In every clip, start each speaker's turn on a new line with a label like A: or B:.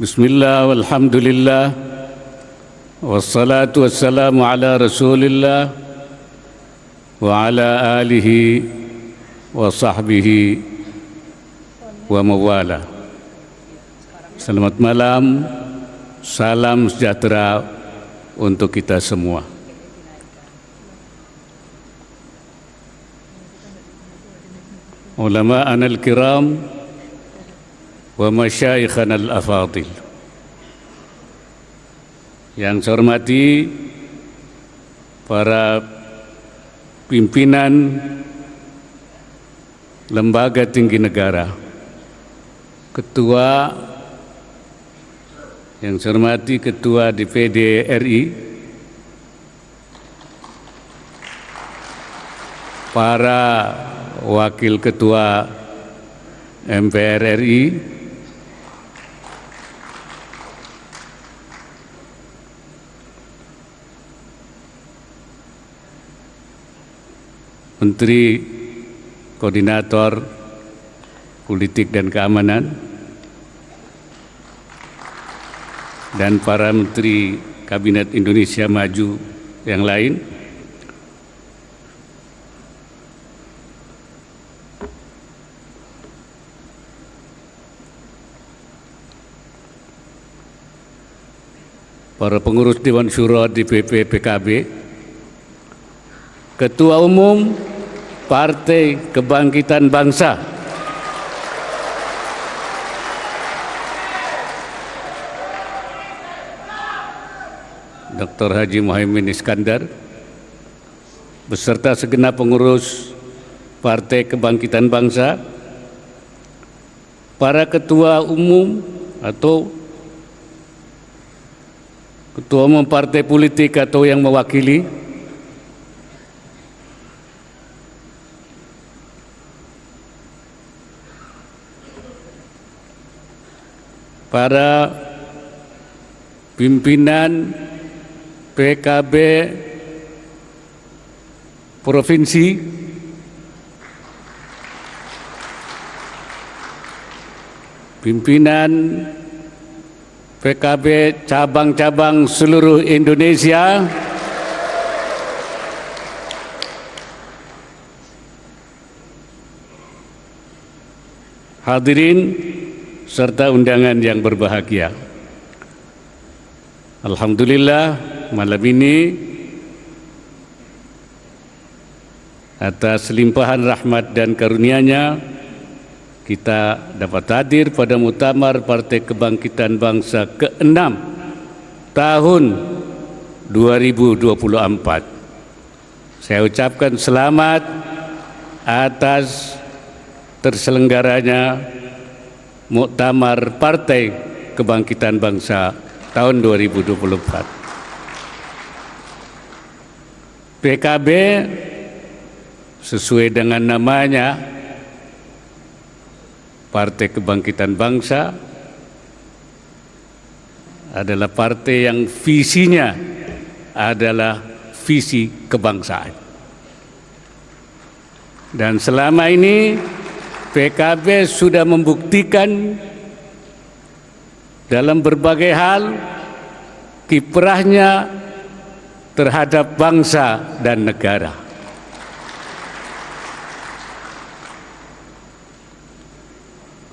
A: Bismillah walhamdulillah wassalatu wassalamu ala rasulillah wa ala alihi wa sahbihi wa mawala. Selamat malam, salam sejahtera untuk kita semua. Ulama anal kiram wa masyayikhana al-afadil. Yang saya hormati para pimpinan lembaga tinggi negara, ketua, yang saya hormati Ketua DPD RI, para wakil ketua MPR RI, Menteri Koordinator Politik dan Keamanan, dan para Menteri Kabinet Indonesia Maju yang lain, para pengurus Dewan Syuro DPP PKB, Ketua Umum Partai Kebangkitan Bangsa, Dr. Haji Muhaimin Iskandar, beserta segenap pengurus Partai Kebangkitan Bangsa, para ketua umum atau ketua umum partai politik atau yang mewakili, para pimpinan PKB provinsi, pimpinan PKB cabang-cabang seluruh Indonesia, hadirin serta undangan yang berbahagia. Alhamdulillah, malam ini atas limpahan rahmat dan karunia-Nya kita dapat hadir pada Muktamar Partai Kebangkitan Bangsa ke-6 tahun 2024. Saya ucapkan selamat atas terselenggaranya Muktamar Partai Kebangkitan Bangsa tahun 2024. PKB sesuai dengan namanya, Partai Kebangkitan Bangsa, adalah partai yang visinya adalah visi kebangsaan. Dan selama ini PKB sudah membuktikan dalam berbagai hal kiprahnya terhadap bangsa dan negara.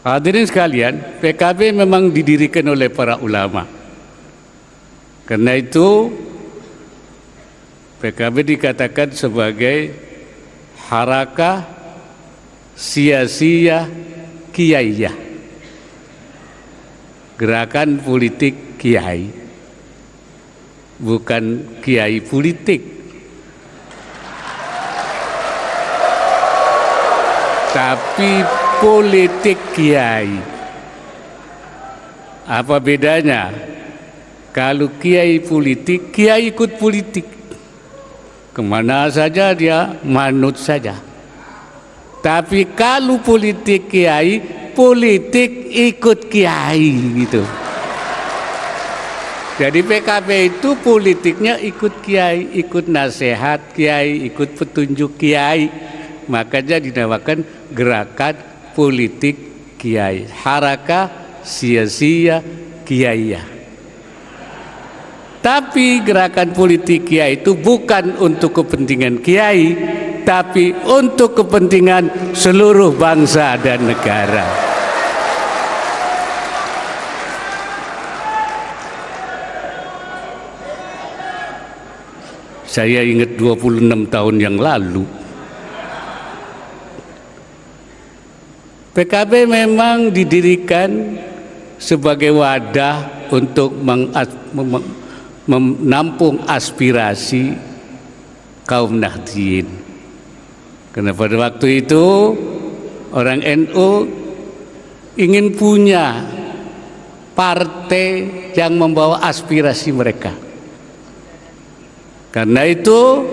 A: Hadirin sekalian, PKB memang didirikan oleh para ulama. Karena itu PKB dikatakan sebagai harakah siyasiyah kiaiyah, gerakan politik kiai, bukan kiai politik, tapi politik kiai. Apa bedanya? Kalau kiai politik, kiai ikut politik, kemana saja dia manut saja. Tapi kalau politik kiai, politik ikut kiai gitu. Jadi PKB itu politiknya ikut kiai, ikut nasihat kiai, ikut petunjuk kiai. Makanya dinamakan gerakan politik kiai, harakah siyasiyah kiai ya. Tapi gerakan politik kiai itu bukan untuk kepentingan kiai, tapi untuk kepentingan seluruh bangsa dan negara. Saya ingat 26 tahun yang lalu, PKB memang didirikan sebagai wadah untuk menampung aspirasi kaum Nahdliyin. Karena pada waktu itu orang NU ingin punya partai yang membawa aspirasi mereka. Karena itu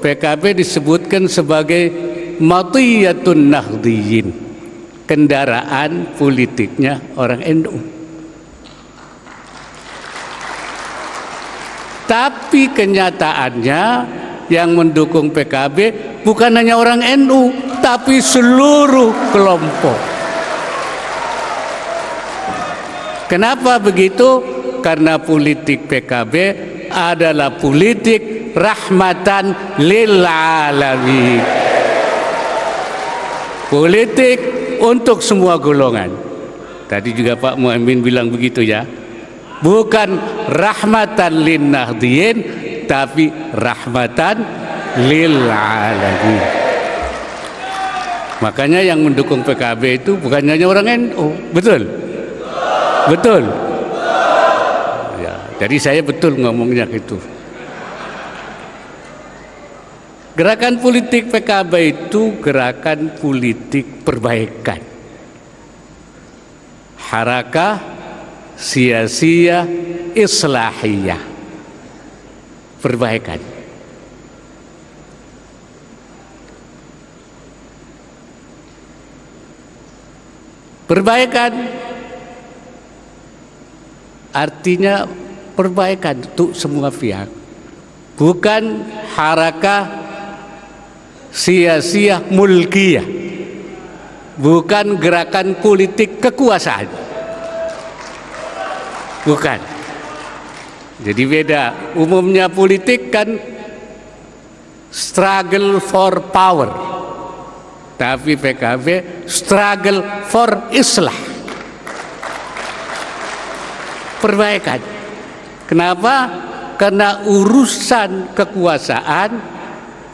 A: PKB disebutkan sebagai matiyatun Nahdliyin, kendaraan politiknya orang NU. Tapi kenyataannya yang mendukung PKB bukan hanya orang NU, tapi seluruh kelompok. Kenapa begitu? Karena politik PKB adalah politik rahmatan lil alamin. Politik untuk semua golongan. Tadi juga Pak Muhammad bilang begitu ya. Bukan rahmatan lin Nahdliyin, tapi rahmatan lil alamin. Makanya yang mendukung PKB itu bukan hanya orang NU, betul? Betul. Ya, jadi saya betul ngomongnya gitu. Gerakan politik PKB itu gerakan politik perbaikan. Harakah Siyasiyah Islahiyah, perbaikan. Perbaikan artinya perbaikan untuk semua pihak, bukan harakah siyasiyah mulkiyah, bukan gerakan politik kekuasaan, bukan. Jadi beda. Umumnya politik kan struggle for power, tapi PKB struggle for islah, perbaikan. Kenapa? Karena urusan kekuasaan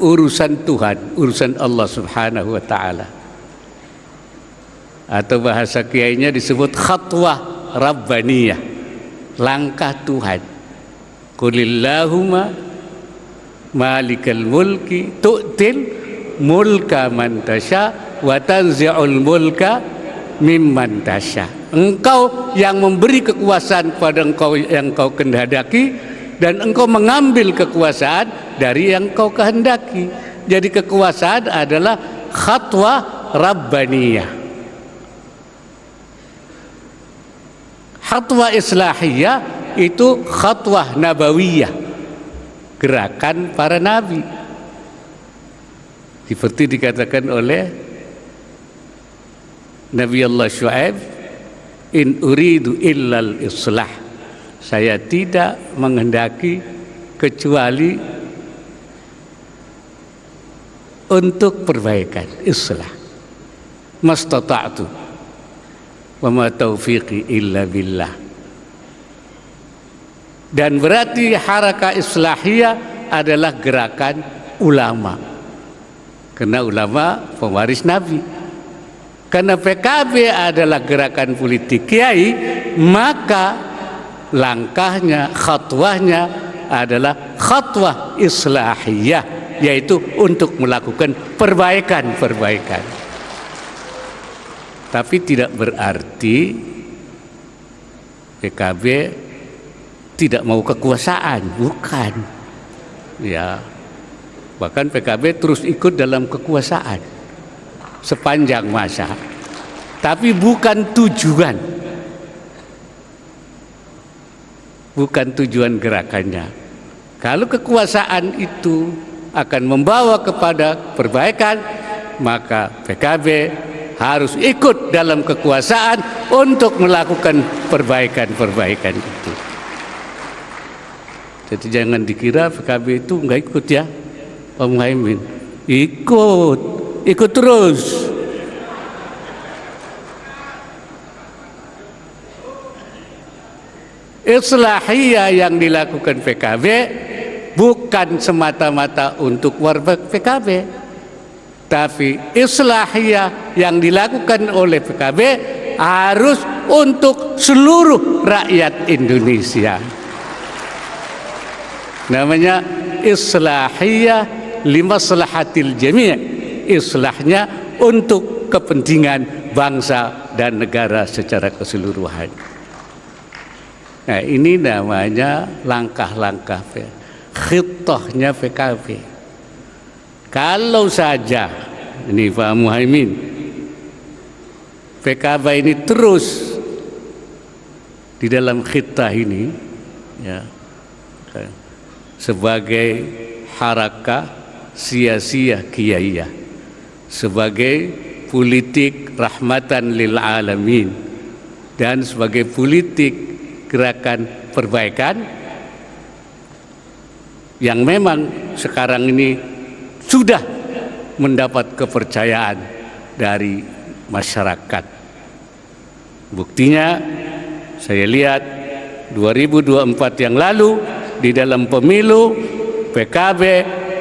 A: urusan Tuhan, urusan Allah Subhanahu wa taala. Atau bahasa kiainya disebut khatwah rabbaniyah, langkah Tuhan. Qulillahumma malikal mulki tu'til mulka man tasya wa tanzi'ul mulka mimman tasya. Engkau yang memberi kekuasaan pada engkau yang kau kehendaki, dan engkau mengambil kekuasaan dari yang kau kehendaki. Jadi kekuasaan adalah khatwah rabbaniyah. Khatwah islahiyah itu khatwah nabawiyah, gerakan para nabi. Seperti dikatakan oleh Nabi Allah Syuaib, in uridu illal islah, saya tidak menghendaki kecuali untuk perbaikan, islah. Mastata'tu wa ma taufiqi illa billah. Dan berarti harakah islahiyah adalah gerakan ulama, karena ulama pewaris Nabi. Karena PKB adalah gerakan politik kiai, maka langkahnya, khatwahnya adalah khatwah islahiyah, yaitu untuk melakukan perbaikan. Tapi tidak berarti PKB tidak mau kekuasaan, bukan. Ya, bahkan PKB terus ikut dalam kekuasaan sepanjang masa, tapi bukan tujuan, bukan tujuan gerakannya. Kalau kekuasaan itu akan membawa kepada perbaikan, maka PKB harus ikut dalam kekuasaan untuk melakukan perbaikan-perbaikan itu. Jadi jangan dikira PKB itu nggak ikut ya, Pak Muhaimin. Ikut terus. Islahiyah yang dilakukan PKB bukan semata-mata untuk warga PKB, tapi islahiyah yang dilakukan oleh PKB harus untuk seluruh rakyat Indonesia. Namanya islahiyah limaslahatil jami'. Islahnya untuk kepentingan bangsa dan negara secara keseluruhan. Nah, ini namanya langkah-langkah khittahnya PKB. Kalau saja ini Pak Muhaimin, PKB ini terus di dalam khittah ini ya, sebagai harakah sia-sia kiyaiyah, sebagai politik rahmatan lil alamin, dan sebagai politik gerakan perbaikan yang memang sekarang ini sudah mendapat kepercayaan dari masyarakat. Buktinya saya lihat 2024 yang lalu di dalam pemilu PKB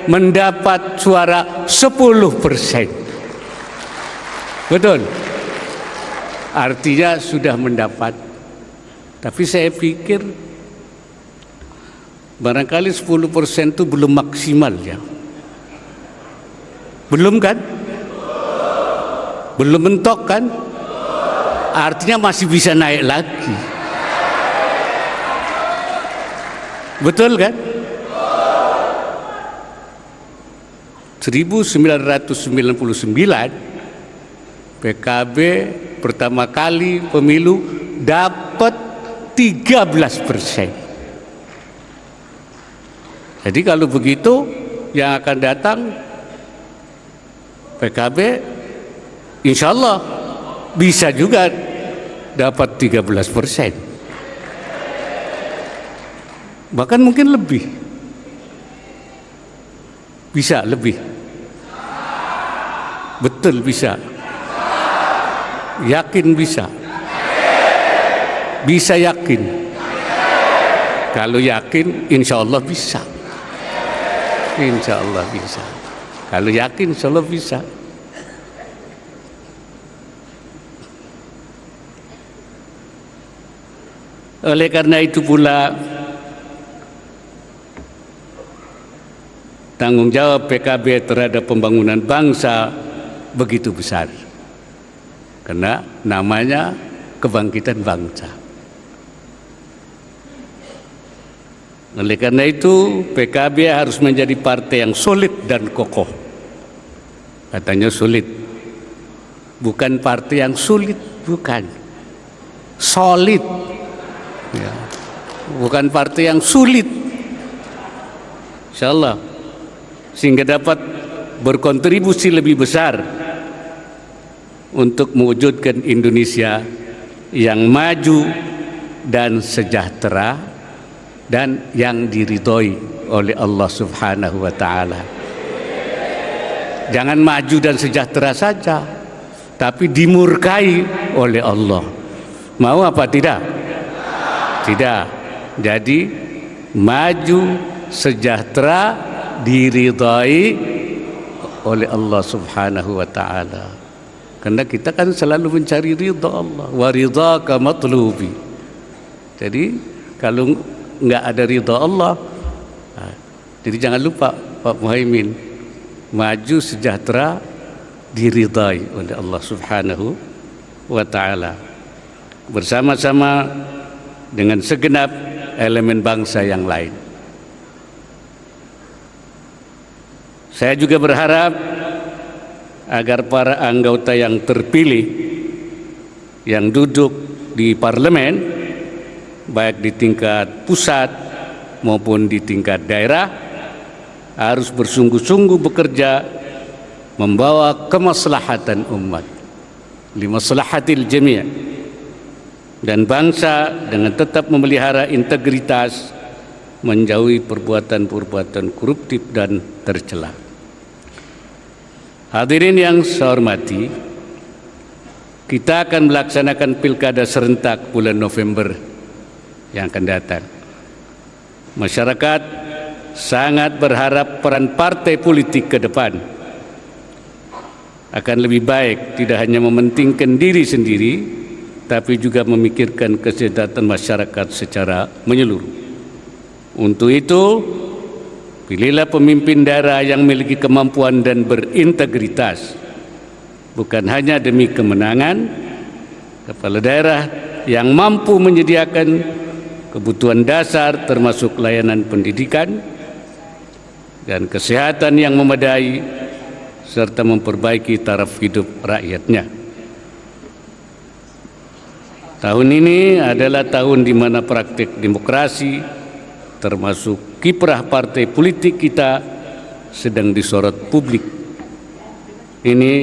A: mendapat suara 10%. Betul. Artinya sudah mendapat. Tapi saya pikir barangkali 10% itu belum maksimal ya. Belum kan? Belum mentok kan? Artinya masih bisa naik lagi. Betul kan? 1999 PKB pertama kali pemilu dapat 13%. Jadi kalau begitu yang akan datang PKB insya Allah bisa juga dapat 13%. Bahkan mungkin lebih. Bisa lebih. Betul bisa. Yakin bisa. Bisa yakin. Kalau yakin insya Allah bisa. Insya Allah bisa. Kalau yakin insya Allah bisa. Oleh karena itu pula tanggung jawab PKB terhadap pembangunan bangsa begitu besar. Karena namanya kebangkitan bangsa. Oleh karena itu PKB harus menjadi partai yang solid dan kokoh. Katanya solid, bukan partai yang sulit, bukan. Solid, ya. Bukan partai yang sulit. Insyaallah, sehingga dapat berkontribusi lebih besar untuk mewujudkan Indonesia yang maju dan sejahtera dan yang diridhoi oleh Allah Subhanahu wa taala. Jangan maju dan sejahtera saja, tapi dimurkai oleh Allah. Mau apa tidak? Tidak. Jadi maju, sejahtera, diridhai oleh Allah Subhanahu wa taala. Karena kita kan selalu mencari ridha Allah. Wa ridhaka matlubi. Jadi kalau enggak ada ridha Allah, jadi jangan lupa Pak Muhaimin, maju sejahtera diridhai oleh Allah Subhanahu wa taala bersama-sama dengan segenap elemen bangsa yang lain. Saya juga berharap agar para anggota yang terpilih yang duduk di parlemen, baik di tingkat pusat maupun di tingkat daerah, harus bersungguh-sungguh bekerja membawa kemaslahatan umat, limaslahatil jami', dan bangsa dengan tetap memelihara integritas, menjauhi perbuatan-perbuatan koruptif dan tercela. Hadirin yang saya hormati, kita akan melaksanakan pilkada serentak bulan November yang akan datang. Masyarakat sangat berharap peran partai politik ke depan akan lebih baik, tidak hanya mementingkan diri sendiri, tapi juga memikirkan kesejahteraan masyarakat secara menyeluruh. Untuk itu, pilihlah pemimpin daerah yang memiliki kemampuan dan berintegritas, bukan hanya demi kemenangan. Kepala daerah yang mampu menyediakan kebutuhan dasar termasuk layanan pendidikan dan kesehatan yang memadai, serta memperbaiki taraf hidup rakyatnya. Tahun ini adalah tahun di mana praktik demokrasi, termasuk kiprah partai politik kita, sedang disorot publik. Ini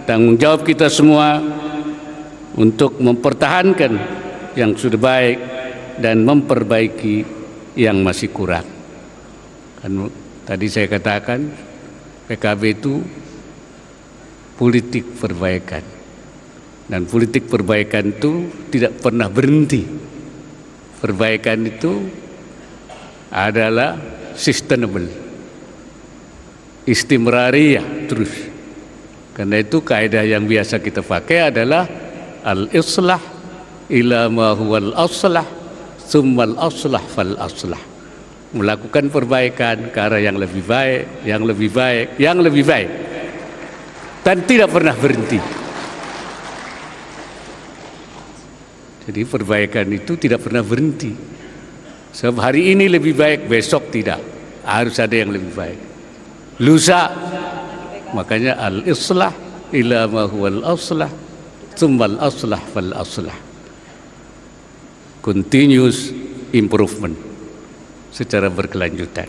A: tanggung jawab kita semua untuk mempertahankan yang sudah baik dan memperbaiki yang masih kurang. Kan tadi saya katakan PKB itu politik perbaikan, dan politik perbaikan itu tidak pernah berhenti. Perbaikan itu adalah sustainable, istimrariyah, terus. Karena itu kaidah yang biasa kita pakai adalah al-islah ila ma huwal aslah tsummal aslah fal aslah. Melakukan perbaikan ke arah yang lebih baik, yang lebih baik, yang lebih baik, dan tidak pernah berhenti. Jadi perbaikan itu tidak pernah berhenti. Sebab hari ini lebih baik, besok tidak. Harus ada yang lebih baik. Lusa, makanya al-islah ila ma huwal aslah tsummal aslah fal aslah. Continuous improvement secara berkelanjutan.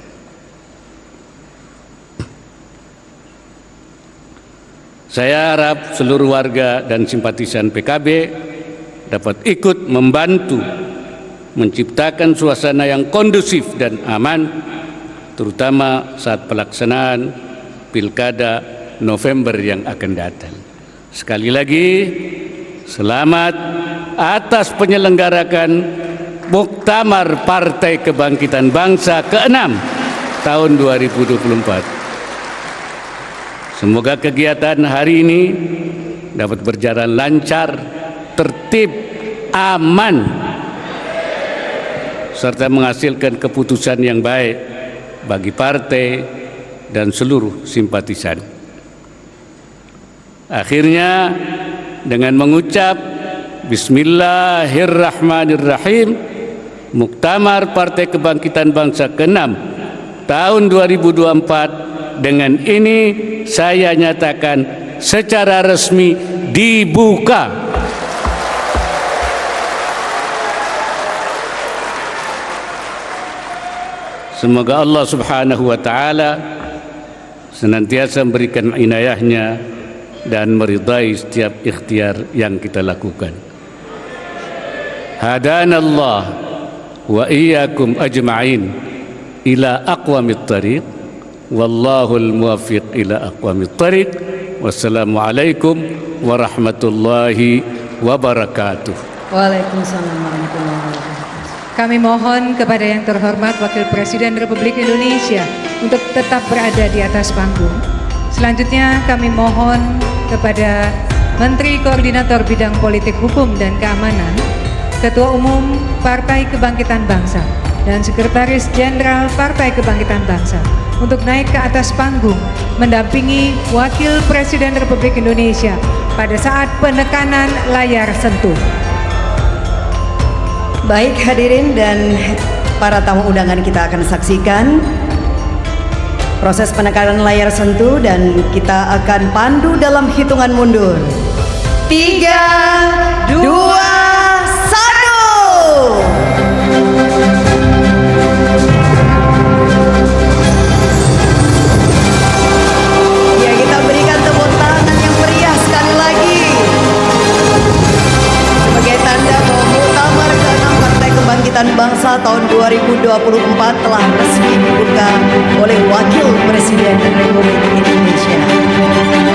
A: Saya harap seluruh warga dan simpatisan PKB dapat ikut membantu menciptakan suasana yang kondusif dan aman, terutama saat pelaksanaan pilkada November yang akan datang. Sekali lagi, selamat atas penyelenggarakan Muktamar Partai Kebangkitan Bangsa ke-6 tahun 2024. Semoga kegiatan hari ini dapat berjalan lancar, tertib, aman, serta menghasilkan keputusan yang baik bagi partai dan seluruh simpatisan. Akhirnya, dengan mengucap Bismillahirrahmanirrahim, Muktamar Partai Kebangkitan Bangsa ke-6 tahun 2024 dengan ini saya nyatakan secara resmi dibuka. Semoga Allah Subhanahu wa taala senantiasa memberikan inayahnya dan meridai setiap ikhtiar yang kita lakukan. Hadanallah wa iyyakum ajma'in ila aqwamit thariq, wallahul muwaffiq ila aqwamit thariq. Wassalamualaikum warahmatullahi wabarakatuh.
B: Waalaikumsalam warahmatullahi wabarakatuh. Kami mohon kepada yang terhormat Wakil Presiden Republik Indonesia untuk tetap berada di atas panggung. Selanjutnya kami mohon kepada Menteri Koordinator Bidang Politik Hukum dan Keamanan, Ketua Umum Partai Kebangkitan Bangsa, dan Sekretaris Jenderal Partai Kebangkitan Bangsa untuk naik ke atas panggung mendampingi Wakil Presiden Republik Indonesia pada saat penekanan layar sentuh.
C: Baik hadirin dan para tamu undangan, kita akan saksikan proses penekanan layar sentuh dan kita akan pandu dalam hitungan mundur. 3, 2, 1. Ya, kita berikan tepuk tangan yang meriah sekali lagi sebagai tanda bahwa Kebangkitan Bangsa tahun 2024 telah resmi dibuka oleh Wakil Presiden Republik Indonesia.